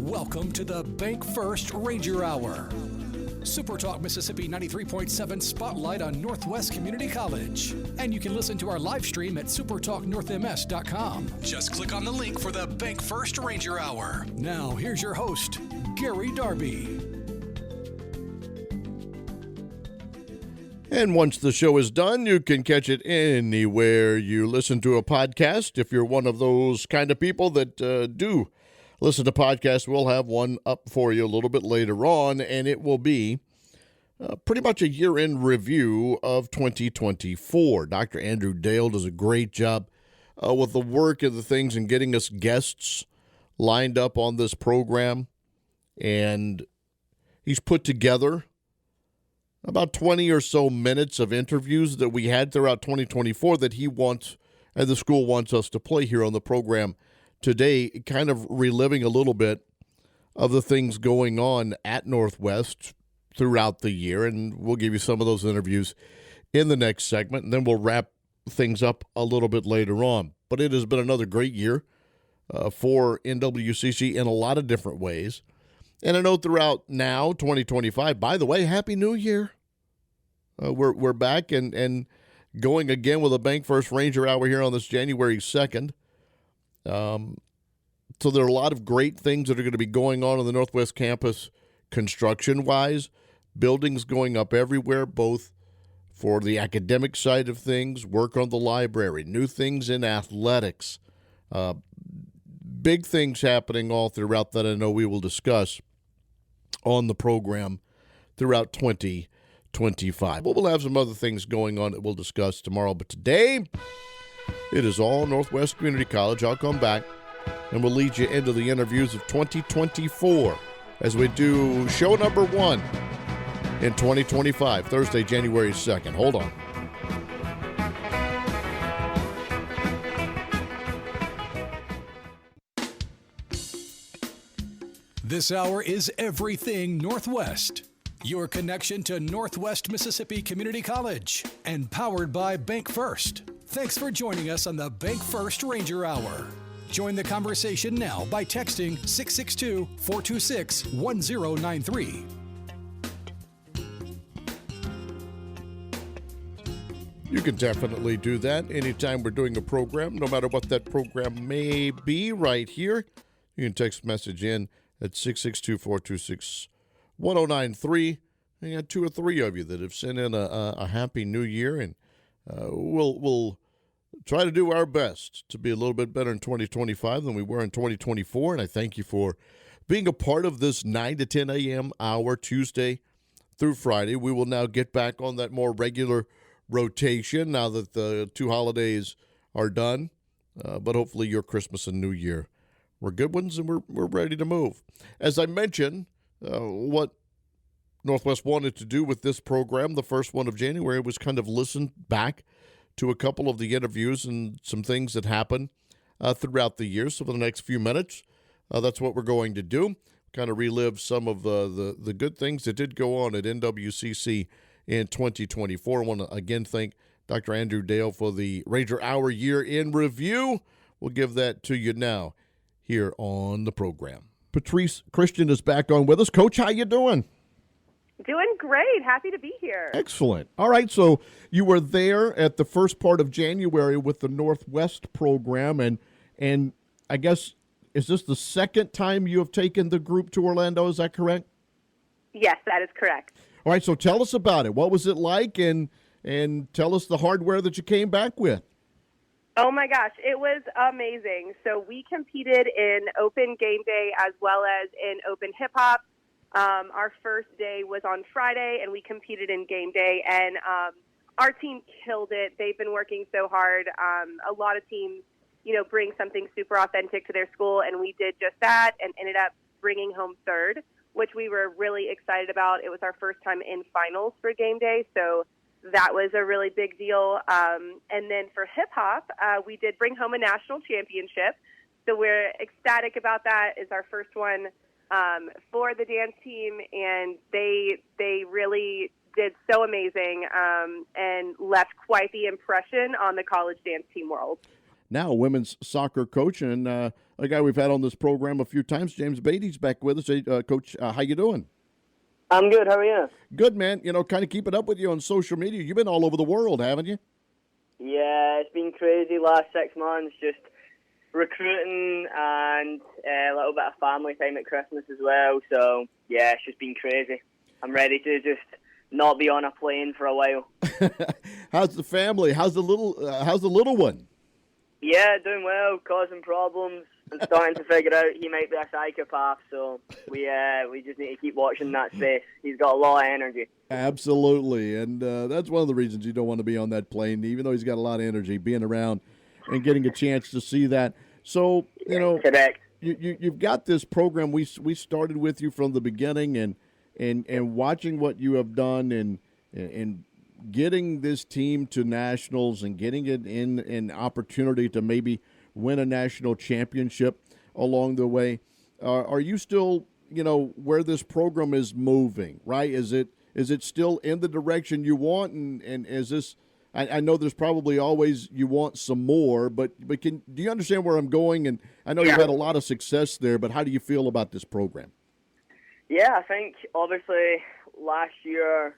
Welcome to the Bank First Ranger Hour. Super Talk Mississippi 93.7 Spotlight on Northwest Community College. And you can listen to our live stream at supertalknorthms.com. Just click on the link for the Bank First Ranger Hour. Now, here's your host, Gary Darby. And once the show is done, you can catch it anywhere you listen to a podcast. If you're one of those kind of people that do listen to podcasts, we'll have one up for you a little bit later on, and it will be pretty much a year-end review of 2024. Dr. Andrew Dale does a great job with the work of the things and getting us guests lined up on this program, and he's put together about 20 or so minutes of interviews that we had throughout 2024 that he wants, and the school wants us to play here on the program today, kind of reliving a little bit of the things going on at Northwest throughout the year. And we'll give you some of those interviews in the next segment, and then we'll wrap things up a little bit later on. But it has been another great year for NWCC in a lot of different ways. And I know throughout now, 2025, by the way, Happy New Year. We're back and going again with a Bank First Ranger Hour here on this January 2nd. So there are a lot of great things that are going to be going on the Northwest campus construction-wise. Buildings going up everywhere, both for the academic side of things, work on the library, new things in athletics. Big things happening all throughout that I know we will discuss on the program throughout 2025. Well, we'll have some other things going on that we'll discuss tomorrow, but today it is all Northwest Community College. I'll come back and we'll lead you into the interviews of 2024 as we do show number 1 in 2025, Thursday, January 2nd. Hold on. This hour is everything Northwest. Your connection to Northwest Mississippi Community College and powered by Bank First. Thanks for joining us on the Bank First Ranger Hour. Join the conversation now by texting 662-426-1093. You can definitely do that anytime we're doing a program, no matter what that program may be right here. You can text message in at 662-426-1093. And you got 2 or 3 of you that have sent in a Happy New Year, and we'll try to do our best to be a little bit better in 2025 than we were in 2024. And I thank you for being a part of this 9 to 10 a.m. hour, Tuesday through Friday. We will now get back on that more regular rotation now that the 2 holidays are done. But hopefully your Christmas and New Year were good ones, and we're ready to move. As I mentioned, what Northwest wanted to do with this program, the first one of January, was kind of listen back to a couple of the interviews and some things that happened throughout the year. So for the next few minutes, that's what we're going to do, kind of relive some of the good things that did go on at NWCC in 2024. I want to again thank Dr. Andrew Dale for the Ranger Hour Year in Review. We'll give that to you now here on the program. Patrice Christian is back on with us. Coach, how you doing? Doing great. Happy to be here. Excellent. All right, so you were there at the first part of January with the Northwest program, and I guess, is this the second time you have taken the group to Orlando? Is that correct? Yes, that is correct. All right, so tell us about it. What was it like, and tell us the hardware that you came back with. Oh, my gosh. It was amazing. So we competed in open game day as well as in open hip-hop. Our first day was on Friday, and we competed in game day, and our team killed it. They've been working so hard. A lot of teams, bring something super authentic to their school, and we did just that and ended up bringing home third, which we were really excited about. It was our first time in finals for game day, so that was a really big deal. And then for hip-hop, we did bring home a national championship, so we're ecstatic about that. It's our first one for the dance team, and they really did so amazing and left quite the impression on the college dance team world. Now women's soccer coach, and a guy we've had on this program a few times. James Beattie's back with us. Hey, Coach, how you doing? I'm good. How are you? Good, man. Kind of keeping up with you on social media. You've been all over the world, haven't you? Yeah, it's been crazy last 6 months, just recruiting and a little bit of family time at Christmas as well. So, yeah, it's just been crazy. I'm ready to just not be on a plane for a while. How's the family? How's the little one? Yeah, doing well, causing problems. I'm starting to figure out he might be a psychopath, so we just need to keep watching that space. He's got a lot of energy. Absolutely, and that's one of the reasons you don't want to be on that plane, even though he's got a lot of energy, being around and getting a chance to see that. So, Correct. You've got this program. We started with you from the beginning, and watching what you have done and getting this team to nationals and getting it in an opportunity to maybe win a national championship along the way. Are you still, where this program is moving, right? Is it still in the direction you want? And is this, I know there's probably always you want some more, but do you understand where I'm going? And I know you've had a lot of success there, but how do you feel about this program? Yeah, I think obviously last year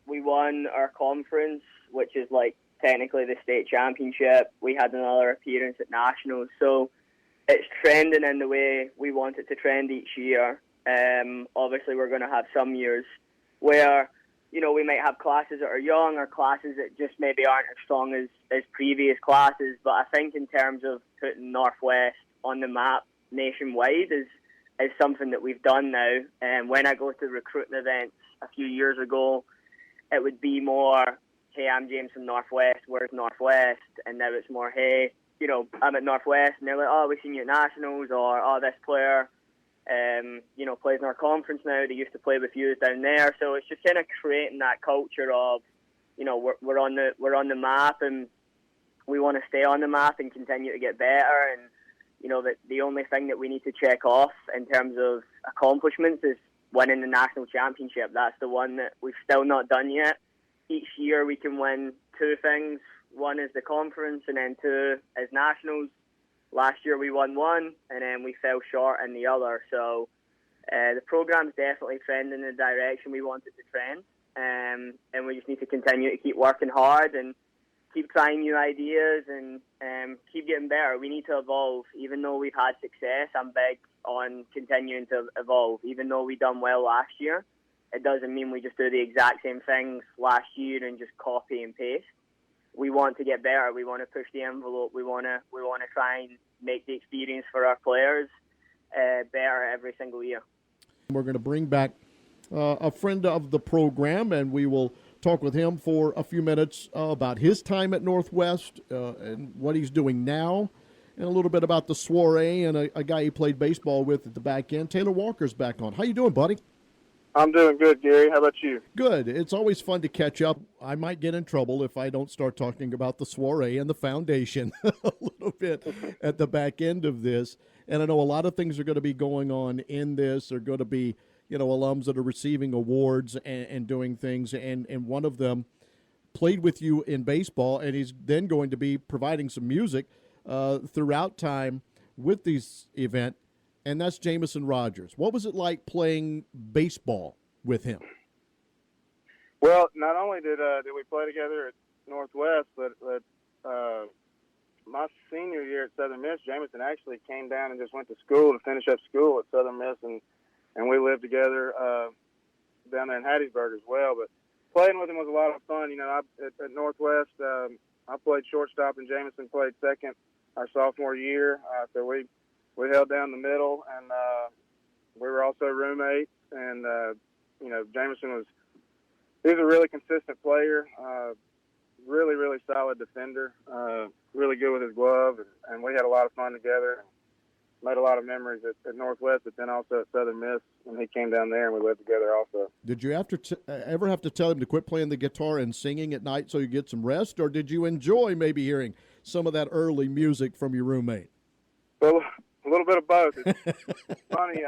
we won our conference, which is like technically the state championship. We had another appearance at nationals, so it's trending in the way we want it to trend each year. Obviously, we're going to have some years where we might have classes that are young or classes that just maybe aren't as strong as previous classes. But I think in terms of putting Northwest on the map nationwide is something that we've done now. And when I go to recruiting events a few years ago, it would be more, hey, I'm James from Northwest, where's Northwest? And now it's more, hey, I'm at Northwest, and they're like, oh, we've seen you at nationals, or, oh, this player, plays in our conference now, they used to play with you down there. So it's just kind of creating that culture of, we're on the map, and we want to stay on the map and continue to get better. And, that the only thing that we need to check off in terms of accomplishments is winning the national championship. That's the one that we've still not done yet. Each year we can win two things. One is the conference, and then two is nationals. Last year we won one, and then we fell short in the other. So the program's definitely trending in the direction we want it to trend, and we just need to continue to keep working hard and keep trying new ideas and keep getting better. We need to evolve. Even though we've had success, I'm big on continuing to evolve. Even though we done well last year, it doesn't mean we just do the exact same things last year and just copy and paste. We want to get better. We want to push the envelope. We want to try and make the experience for our players better every single year. We're going to bring back a friend of the program, and we will talk with him for a few minutes about his time at Northwest and what he's doing now, and a little bit about the soiree and a guy he played baseball with at the back end. Taylor Walker's back on. How you doing, buddy? I'm doing good, Gary. How about you? Good. It's always fun to catch up. I might get in trouble if I don't start talking about the soiree and the foundation a little bit at the back end of this. And I know a lot of things are going to be going on in this. There are going to be, alums that are receiving awards and doing things. And one of them played with you in baseball, and he's then going to be providing some music throughout time with this event. And that's Jamison Rogers. What was it like playing baseball with him? Well, not only did we play together at Northwest, but my senior year at Southern Miss, Jamison actually came down and just went to school to finish up school at Southern Miss, and we lived together down there in Hattiesburg as well. But playing with him was a lot of fun. At Northwest, I played shortstop, and Jamison played second our sophomore year. So we held down the middle, and we were also roommates. And Jamison he's a really consistent player, really, really solid defender, really good with his glove, and we had a lot of fun together. Made a lot of memories at Northwest, but then also at Southern Miss when he came down there, and we lived together also. Did you ever have to tell him to quit playing the guitar and singing at night so you get some rest, or did you enjoy maybe hearing some of that early music from your roommate? Well, a little bit of both. It's funny.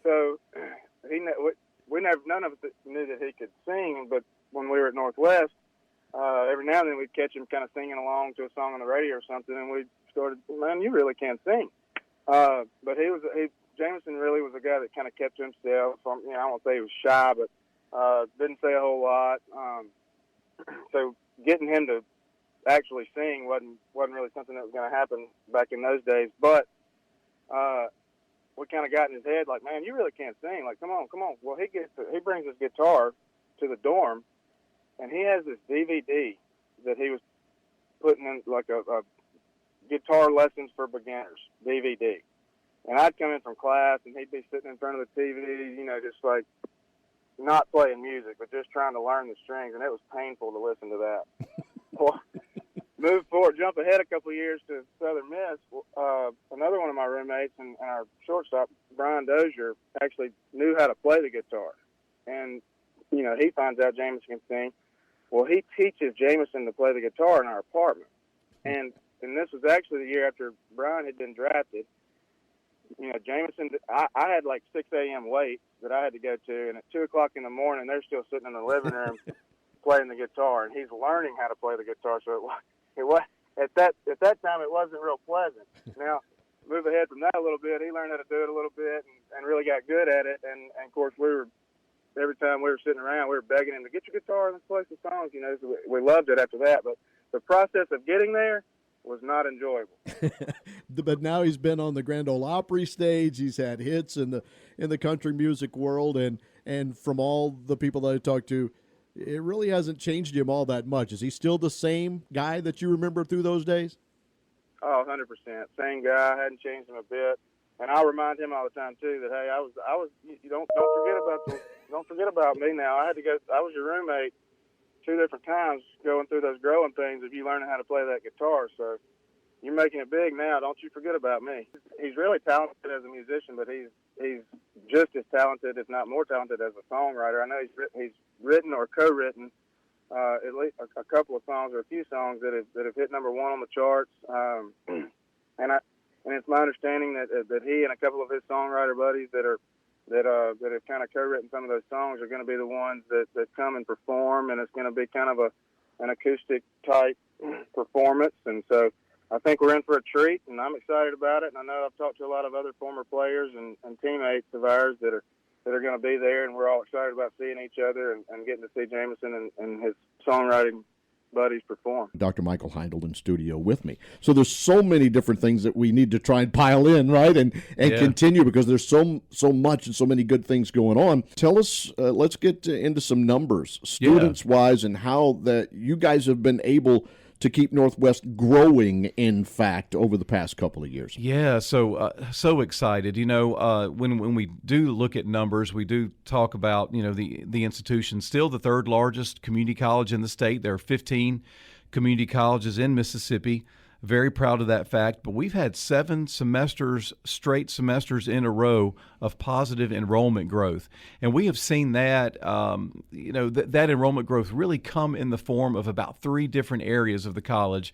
So none of us knew that he could sing, but when we were at Northwest, every now and then we'd catch him kind of singing along to a song on the radio or something, and we started, man, you really can't sing. But Jamison really was a guy that kind of kept to himself. I won't say he was shy, but didn't say a whole lot. So getting him to actually sing wasn't really something that was going to happen back in those days. But we kind of got in his head, like, man, you really can't sing. Like, come on. Well, he brings his guitar to the dorm, and he has this DVD that he was putting in, like a guitar lessons for beginners DVD. And I'd come in from class, and he'd be sitting in front of the TV, just like not playing music, but just trying to learn the strings, and it was painful to listen to that. Well, move forward, jump ahead a couple of years to Southern Miss. Another one of my roommates and our shortstop, Brian Dozier, actually knew how to play the guitar. And, he finds out Jamison can sing. Well, he teaches Jamison to play the guitar in our apartment. And this was actually the year after Brian had been drafted. Jamison, I had like 6 a.m. weights that I had to go to, and at 2 o'clock in the morning, they're still sitting in the living room playing the guitar, and he's learning how to play the guitar. So it was at that time it wasn't real pleasant. Now, move ahead from that a little bit, he learned how to do it a little bit and really got good at it. And of course, every time we were sitting around, we were begging him to get your guitar and let's play some songs. So we loved it after that. But the process of getting there was not enjoyable. But now he's been on the Grand Ole Opry stage. He's had hits in the country music world, and from all the people that I talked to, it really hasn't changed him all that much. Is he still the same guy that you remember through those days? Oh, 100%. Same guy. I hadn't changed him a bit. And I remind him all the time too that, hey, I was. You don't forget about me now. I was your roommate 2 different times going through those growing pains of you learning how to play that guitar. So you're making it big now. Don't you forget about me. He's really talented as a musician, but he's just as talented, if not more talented, as a songwriter. I know he's written or co-written at least a couple of songs or a few songs that have hit number 1 on the charts. And it's my understanding that he and a couple of his songwriter buddies that have kind of co-written some of those songs are going to be the ones that come and perform, and it's going to be kind of an acoustic type performance. And so I think we're in for a treat, and I'm excited about it. And I know I've talked to a lot of other former players and teammates of ours that are going to be there, and we're all excited about seeing each other and getting to see Jamison and his songwriting buddies perform. Dr. Michael Heindl in studio with me. So there's so many different things that we need to try and pile in, right, and continue, because there's so much and so many good things going on. Tell us, let's get into some numbers, students-wise, and how that you guys have been able to keep Northwest growing, in fact, over the past couple of years. Yeah, so excited. When we do look at numbers, we do talk about, the institution, still the 3rd largest community college in the state. There are 15 community colleges in Mississippi. Very proud of that fact. But we've had 7 straight semesters in a row of positive enrollment growth. And we have seen that, that enrollment growth really come in the form of about 3 different areas of the college.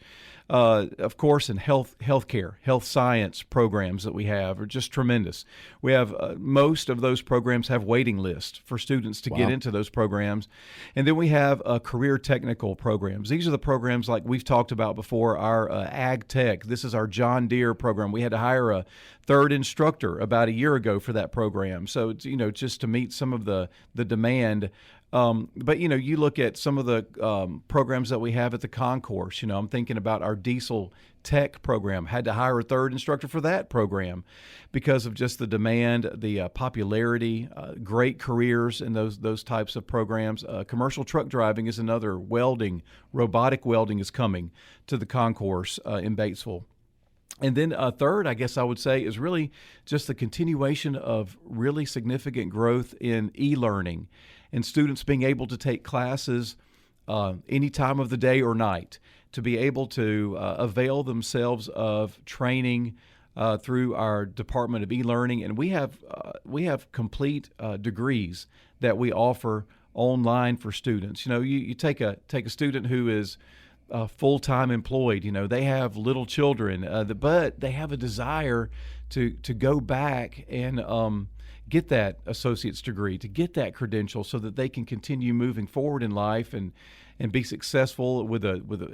Of course, in healthcare, health science programs that we have are just tremendous. We have most of those programs have waiting lists for students to get into those programs. And then we have career technical programs. These are the programs like we've talked about before, our Ag Tech. This is our John Deere program. We had to hire a 3rd instructor about a year ago for that program. So, just to meet some of the demand. But, you look at some of the programs that we have at the concourse. I'm thinking about our diesel tech program. Had to hire a 3rd instructor for that program because of just the demand, the popularity, great careers in those types of programs. Commercial truck driving is another. Welding, robotic welding is coming to the concourse in Batesville. And then 3rd, I guess I would say, is really just the continuation of really significant growth in e-learning and students being able to take classes any time of the day or night, to be able to avail themselves of training through our Department of eLearning. And we have complete degrees that we offer online for students. You take a student who is full-time employed. They have little children, but they have a desire to go back and get that associate's degree, to get that credential, so that they can continue moving forward in life and be successful with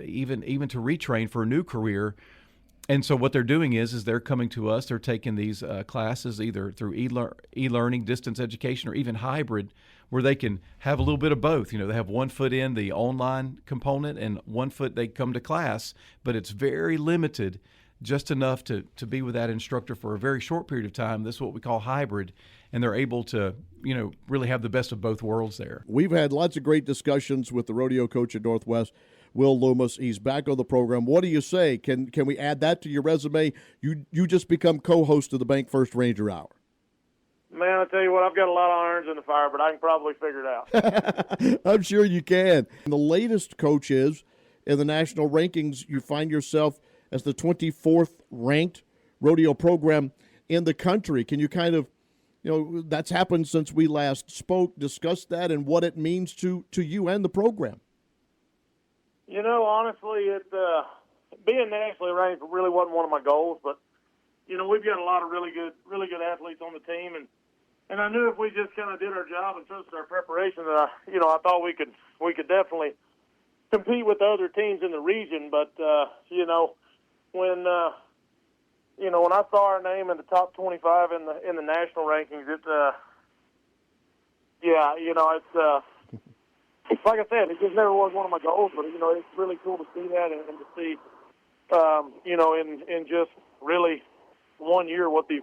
even to retrain for a new career. And so what they're doing is they're coming to us. They're taking these classes either through e-learning, distance education, or even hybrid, where they can have a little bit of both. They have 1 foot in the online component and 1 foot they come to class, but it's very limited, just enough to be with that instructor for a very short period of time. This is what we call hybrid, and they're able to, really have the best of both worlds there. We've had lots of great discussions with the rodeo coach at Northwest, Will Lummus. He's back on the program. What do you say? Can we add that to your resume? You just become co-host of the Bank First Ranger Hour. Man, I tell you what, I've got a lot of irons in the fire, but I can probably figure it out. I'm sure you can. The latest, coach, is in the national rankings, you find yourself as the 24th ranked rodeo program in the country. Can you kind of, that's happened since we last spoke, discuss that and what it means to you and the program? Honestly, being nationally ranked really wasn't one of my goals, but we've got a lot of really good athletes on the team, and I knew if we just kind of did our job and trusted our preparation, that I thought we could definitely compete with the other teams in the region. But when I saw our name in the top 25 in the national rankings, it's like I said, it just never was one of my goals, but it's really cool to see that and to see in just really 1 year what these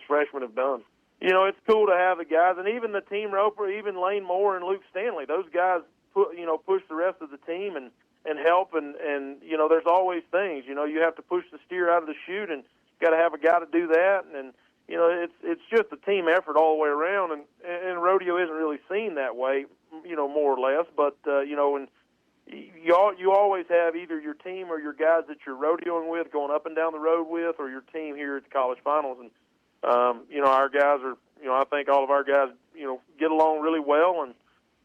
freshmen have done. It's cool to have the guys, and even the team roper, even Lane Moore and Luke Stanley, those guys push the rest of the team and help, and there's always things, you have to push the steer out of the chute, and got to have a guy to do that, and it's just a team effort all the way around, and rodeo isn't really seen that way, more or less, but and you always have either your team or your guys that you're rodeoing with, going up and down the road with, or your team here at the college finals, and our guys are, I think all of our guys, get along really well, and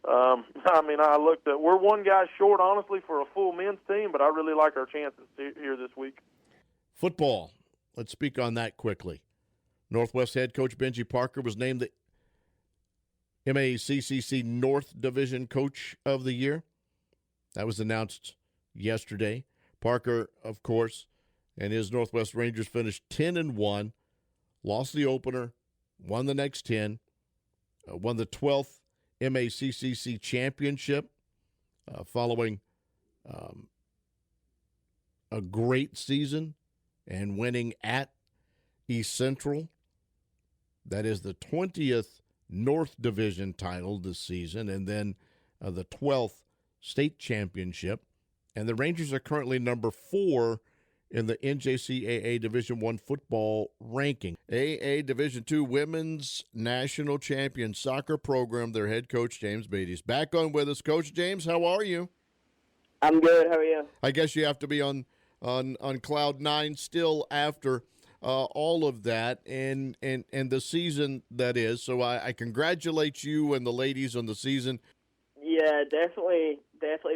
I looked at, we're one guy short, honestly, for a full men's team, but I really like our chances here this week. Football. Let's speak on that quickly. Northwest head coach Benji Parker was named the MACCC North Division Coach of the Year. That was announced yesterday. Parker, of course, and his Northwest Rangers finished 10-1, lost the opener, won the next 10, won the 12th MACCC Championship following a great season and winning at East Central. That is the 20th North Division title this season, and then the 12th state championship. And the Rangers are currently number 4 in the NJCAA Division I football ranking. AA Division II Women's National Champion Soccer Program, their head coach, James Beattie, is back on with us. Coach James, how are you? I'm good. How are you? I guess you have to be on cloud 9 still after all of that and the season that is. So I congratulate you and the ladies on the season. Yeah, definitely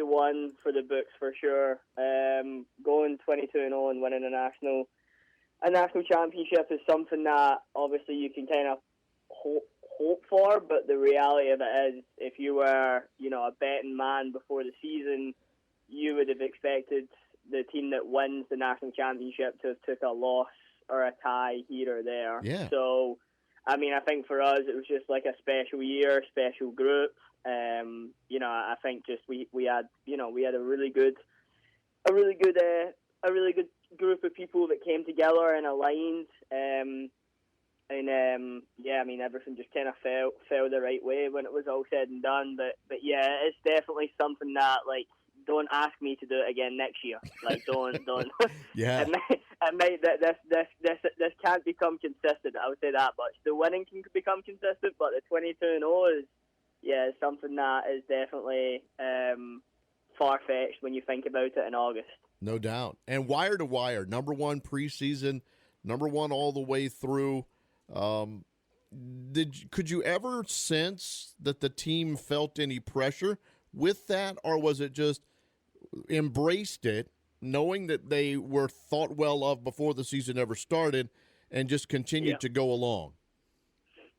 one for the books for sure. Going 22-0 and winning a national championship is something that obviously you can kind of hope for, but the reality of it is, if you were a betting man before the season, you would have expected the team that wins the national championship to have took a loss or a tie here or there. Yeah. So, I think for us it was just like a special year, special group. I think just we had a really good group of people that came together and aligned. Everything just kind of fell the right way when it was all said and done. But yeah, it's definitely something that, like, don't ask me to do it again next year. Like, don't. Yeah. This can't become consistent. I would say that much. The winning can become consistent, but the 22-0 is something that is definitely far-fetched when you think about it in August. No doubt. And wire to wire, number 1 preseason, number 1 all the way through. Could you ever sense that the team felt any pressure with that, or was it just embraced it, knowing that they were thought well of before the season ever started, and just continued to go along?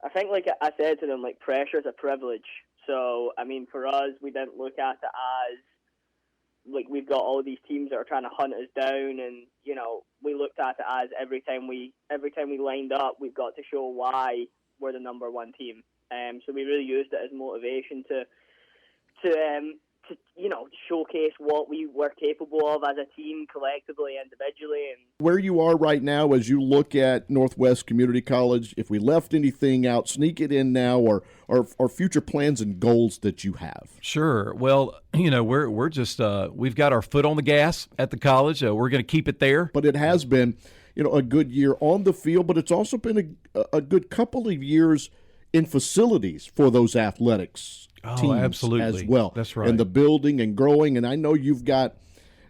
I think, like I said to them, like, pressure is a privilege. So, for us, we didn't look at it as like we've got all these teams that are trying to hunt us down, and we looked at it as every time we lined up, we've got to show why we're the number one team. So we really used it as motivation to showcase what we were capable of as a team, collectively, individually. And where you are right now as you look at Northwest Community College, if we left anything out, sneak it in now, or future plans and goals that you have. Sure. Well, we're just we've got our foot on the gas at the college. We're going to keep it there. But it has been, a good year on the field, but it's also been a good couple of years in facilities for those athletics teams absolutely. As well. That's right. And the building and growing. And I know you've got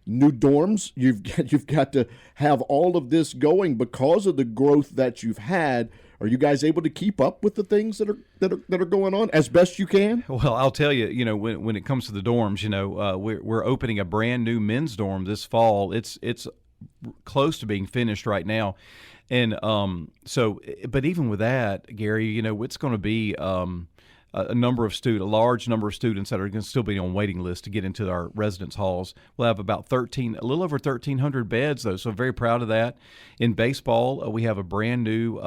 new dorms. You've got to have all of this going because of the growth that you've had. Are you guys able to keep up with the things that are going on as best you can? Well, I'll tell you, when it comes to the dorms, we're opening a brand new men's dorm this fall. It's close to being finished right now. And but even with that, Gary, it's going to be a large number of students that are going to still be on waiting lists to get into our residence halls. We'll have about a little over 1,300 beds, though, so I'm very proud of that. In baseball, we have a brand new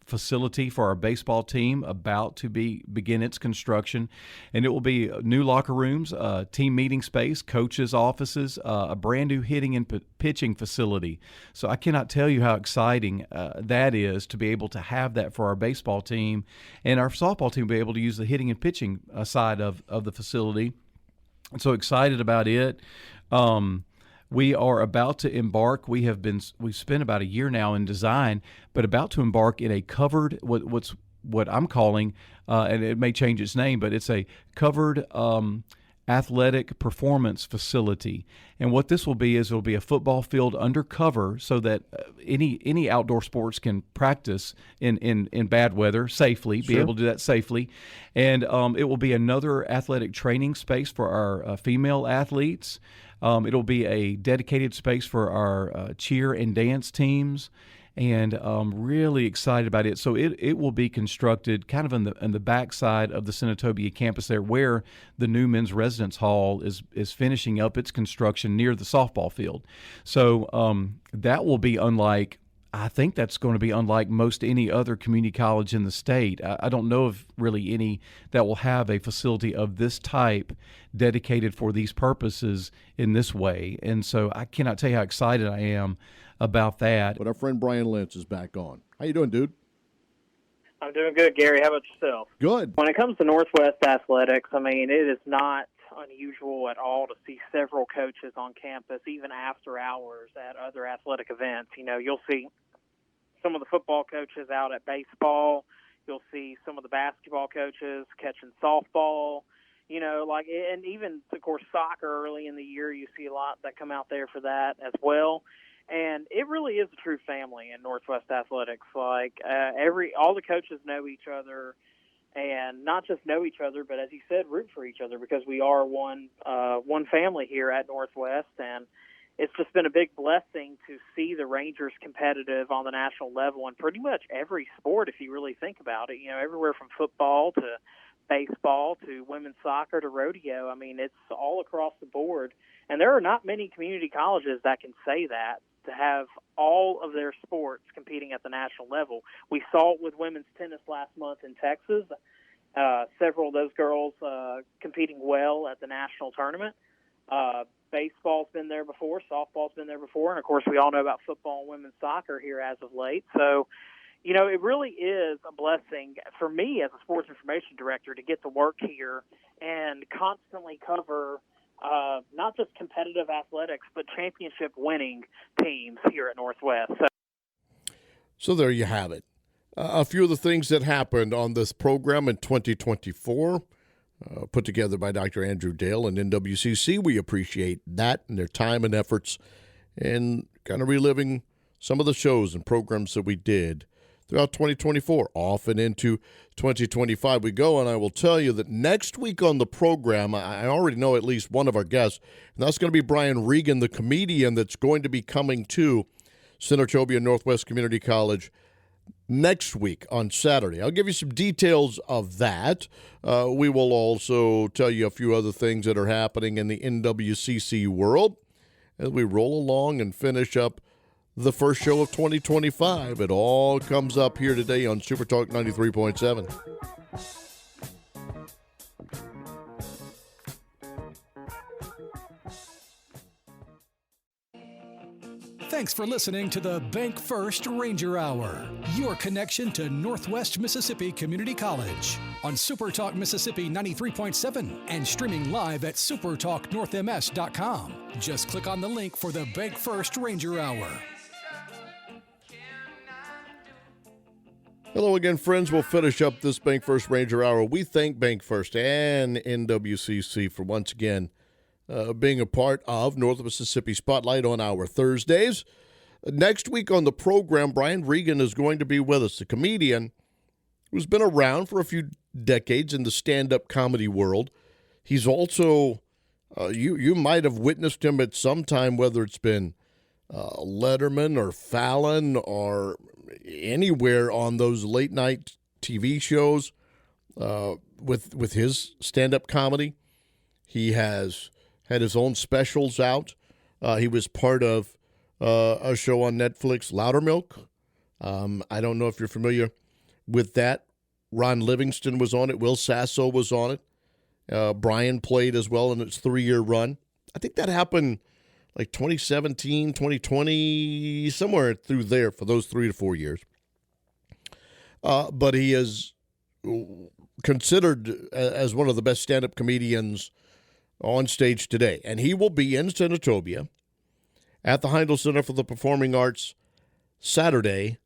facility for our baseball team about to begin its construction, and it will be new locker rooms, team meeting space, coaches' offices, a brand new hitting and pitching facility. So I cannot tell you how exciting that is to be able to have that for our baseball team, and our softball team will be able to use the hitting and pitching side of the facility. I'm so excited about it. We are about to embark. We've spent about a year now in design, but about to embark in a covered what I'm calling, and it may change its name, but it's a covered athletic performance facility. And what this will be is it'll be a football field undercover so that any outdoor sports can practice in bad weather safely, be able to do that safely. And it will be another athletic training space for our female athletes. It'll be a dedicated space for our cheer and dance teams, and I'm really excited about it. So it will be constructed kind of in the backside of the Senatobia campus there, where the new men's residence hall is finishing up its construction near the softball field. So that will be unlike. I think that's going to be unlike most any other community college in the state. I don't know of really any that will have a facility of this type dedicated for these purposes in this way. And so I cannot tell you how excited I am about that. But our friend Brian Lynch is back on. How you doing, dude? I'm doing good, Gary. How about yourself? Good. When it comes to Northwest athletics, it is not unusual at all to see several coaches on campus, even after hours at other athletic events. You'll see some of the football coaches out at baseball. You'll see some of the basketball coaches catching softball. And even, of course, soccer early in the year, you see a lot that come out there for that as well. And it really is a true family in Northwest athletics. All the coaches know each other, and not just know each other, but as you said, root for each other, because we are one family here at Northwest. And it's just been a big blessing to see the Rangers competitive on the national level in pretty much every sport, if you really think about it. Everywhere from football to baseball to women's soccer to rodeo. It's all across the board. And there are not many community colleges that can say that, to have all of their sports competing at the national level. We saw it with women's tennis last month in Texas. Several of those girls competing well at the national tournament. Baseball's been there before. Softball's been there before. And, of course, we all know about football and women's soccer here as of late. So, it really is a blessing for me as a sports information director to get to work here and constantly cover not just competitive athletics, but championship-winning teams here at Northwest. So there you have it. A few of the things that happened on this program in 2024, put together by Dr. Andrew Dale and NWCC. We appreciate that and their time and efforts, and kind of reliving some of the shows and programs that we did throughout 2024, off and into 2025 we go. And I will tell you that next week on the program, I already know at least one of our guests, and that's going to be Brian Regan, the comedian that's going to be coming to Senatobia Northwest Community College next week on Saturday. I'll give you some details of that. We will also tell you a few other things that are happening in the NWCC world as we roll along and finish up the first show of 2025. It all comes up here today on Super Talk 93.7. Thanks for listening to the Bank First Ranger Hour, your connection to Northwest Mississippi Community College on Super Talk Mississippi 93.7 and streaming live at supertalknorthms.com. Just click on the link for the Bank First Ranger Hour. Hello again, friends. We'll finish up this Bank First Ranger Hour. We thank Bank First and NWCC for once again being a part of North Mississippi Spotlight on our Thursdays. Next week on the program, Brian Regan is going to be with us, a comedian who's been around for a few decades in the stand-up comedy world. He's also, you might have witnessed him at some time, whether it's been Letterman or Fallon or anywhere on those late-night TV shows with his stand-up comedy. He has had his own specials out. He was part of a show on Netflix, Loudermilk. I don't know if you're familiar with that. Ron Livingston was on it. Will Sasso was on it. Brian played as well in its 3-year run. I think that happened like 2017, 2020, somewhere through there for those 3 to 4 years. But he is considered as one of the best stand-up comedians on stage today. And he will be in Senatobia at the Heindl Center for the Performing Arts Saturday,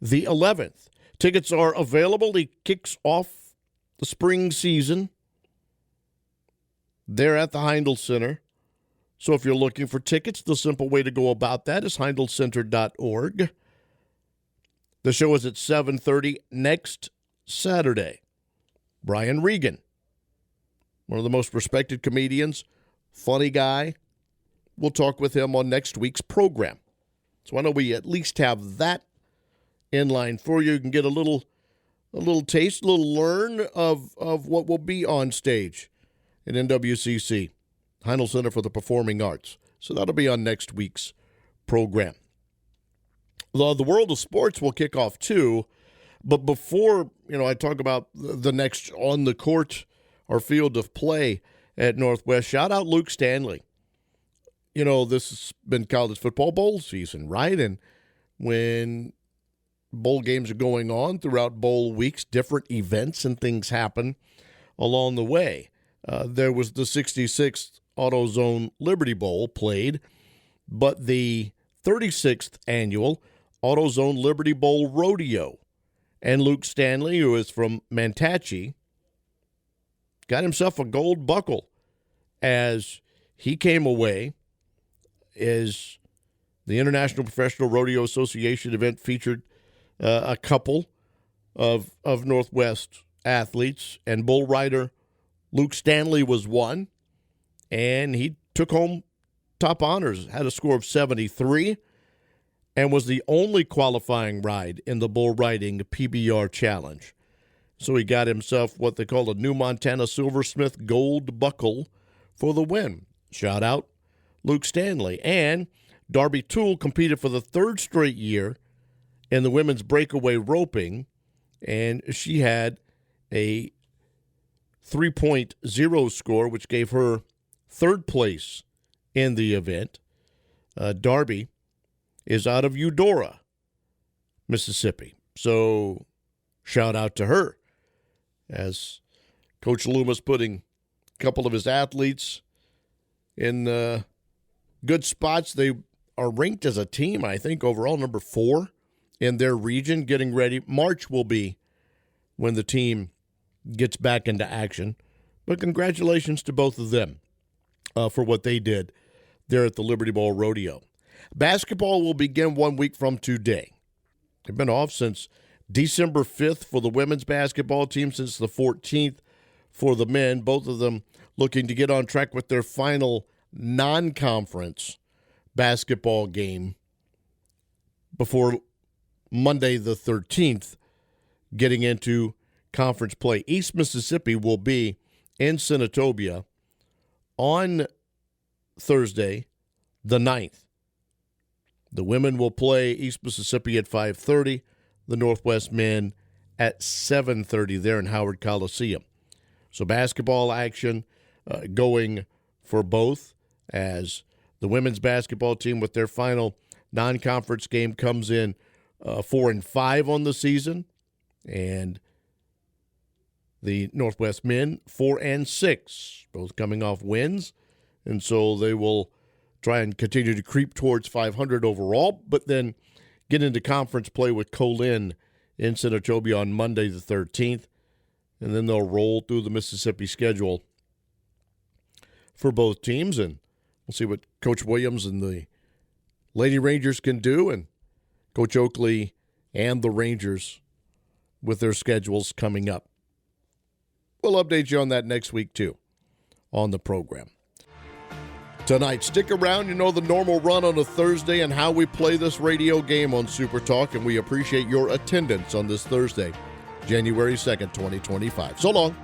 the 11th. Tickets are available. He kicks off the spring season there at the Heindl Center. So if you're looking for tickets, the simple way to go about that is heindlcenter.org. The show is at 7:30 next Saturday. Brian Regan, one of the most respected comedians, funny guy. We'll talk with him on next week's program. So I know we at least have that in line for you. You can get a little taste, a little learn of what will be on stage at NWCC, Heindl Center for the Performing Arts. So that'll be on next week's program. The world of sports will kick off too, but before I talk about the next on the court or field of play at Northwest, shout out Luke Stanley. This has been college football bowl season, right? And when bowl games are going on throughout bowl weeks, different events and things happen along the way. There was the 66th AutoZone Liberty Bowl played, but the 36th annual AutoZone Liberty Bowl Rodeo. And Luke Stanley, who is from Mantachie, got himself a gold buckle as he came away as the International Professional Rodeo Association event featured a couple of Northwest athletes, and bull rider Luke Stanley was one, and he took home top honors, had a score of 73, and was the only qualifying ride in the bull riding PBR Challenge. So he got himself what they call a New Montana Silversmith Gold Buckle for the win. Shout out Luke Stanley. And Darby Toole competed for the 3rd straight year in the women's breakaway roping, and she had a 3.0 score, which gave her 3rd place in the event. Darby is out of Eudora, Mississippi. So shout out to her, as Coach Lummus putting a couple of his athletes in good spots. They are ranked as a team, I think, overall number 4 in their region, getting ready. March will be when the team gets back into action. But congratulations to both of them for what they did there at the Liberty Bowl Rodeo. Basketball will begin 1 week from today. They've been off since December 5th for the women's basketball team, since the 14th for the men. Both of them looking to get on track with their final non-conference basketball game before Monday the 13th, getting into conference play. East Mississippi will be in Senatobia on Thursday the 9th. The women will play East Mississippi at 5:30, the Northwest men at 7:30 there in Howard Coliseum. So basketball action going for both, as the women's basketball team with their final non-conference game comes in 4-5 on the season, and the Northwest men 4-6, both coming off wins, and so they will try and continue to creep towards 500 overall, but then get into conference play with Colin in Senatobia on Monday the 13th, and then they'll roll through the Mississippi schedule for both teams, and we'll see what Coach Williams and the Lady Rangers can do, and Coach Oakley and the Rangers with their schedules coming up. We'll update you on that next week, too, on the program. Tonight, stick around. You know the normal run on a Thursday and how we play this radio game on Super Talk, and we appreciate your attendance on this Thursday, January 2nd, 2025. So long.